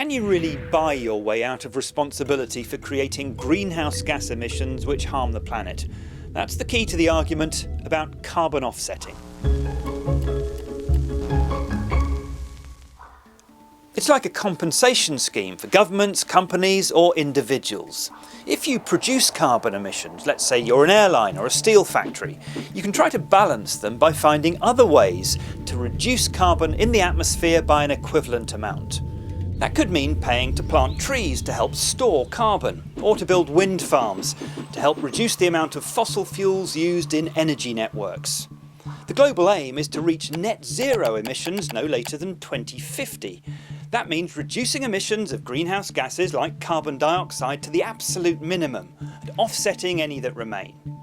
Can you really buy your way out of responsibility for creating greenhouse gas emissions which harm the planet? That's the key to the argument about carbon offsetting. It's like a compensation scheme for governments, companies or individuals. If you produce carbon emissions, let's say you're an airline or a steel factory, you can try to balance them by finding other ways to reduce carbon in the atmosphere by an equivalent amount. That could mean paying to plant trees to help store carbon, or to build wind farms to help reduce the amount of fossil fuels used in energy networks. The global aim is to reach net zero emissions no later than 2050. That means reducing emissions of greenhouse gases like carbon dioxide to the absolute minimum and offsetting any that remain.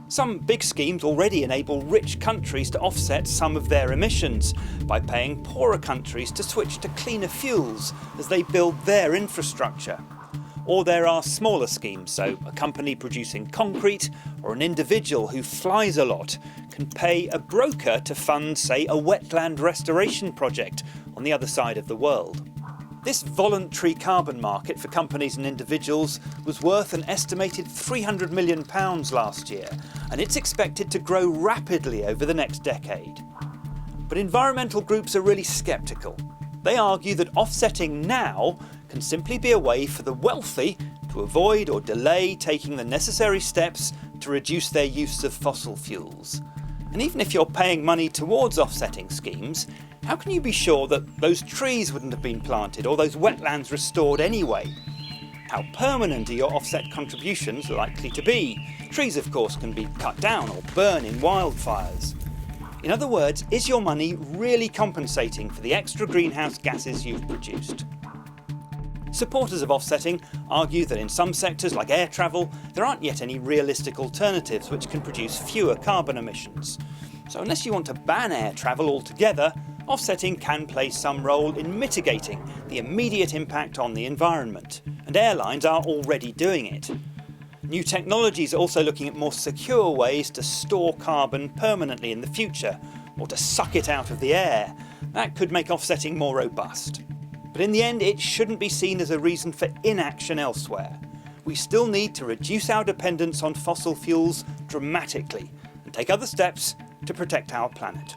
Some big schemes already enable rich countries to offset some of their emissions by paying poorer countries to switch to cleaner fuels as they build their infrastructure. Or there are smaller schemes, so a company producing concrete or an individual who flies a lot can pay a broker to fund, say, a wetland restoration project on the other side of the world. This voluntary carbon market for companies and individuals was worth an estimated £300 million last year, and it's expected to grow rapidly over the next decade. But environmental groups are really sceptical. They argue that offsetting now can simply be a way for the wealthy to avoid or delay taking the necessary steps to reduce their use of fossil fuels. And even if you're paying money towards offsetting schemes, how can you be sure that those trees wouldn't have been planted or those wetlands restored anyway? How permanent are your offset contributions likely to be? Trees, of course, can be cut down or burn in wildfires. In other words, is your money really compensating for the extra greenhouse gases you've produced? Supporters of offsetting argue that in some sectors like air travel, there aren't yet any realistic alternatives which can produce fewer carbon emissions. So unless you want to ban air travel altogether, offsetting can play some role in mitigating the immediate impact on the environment, and airlines are already doing it. New technologies are also looking at more secure ways to store carbon permanently in the future, or to suck it out of the air. That could make offsetting more robust. But in the end, it shouldn't be seen as a reason for inaction elsewhere. We still need to reduce our dependence on fossil fuels dramatically and take other steps to protect our planet.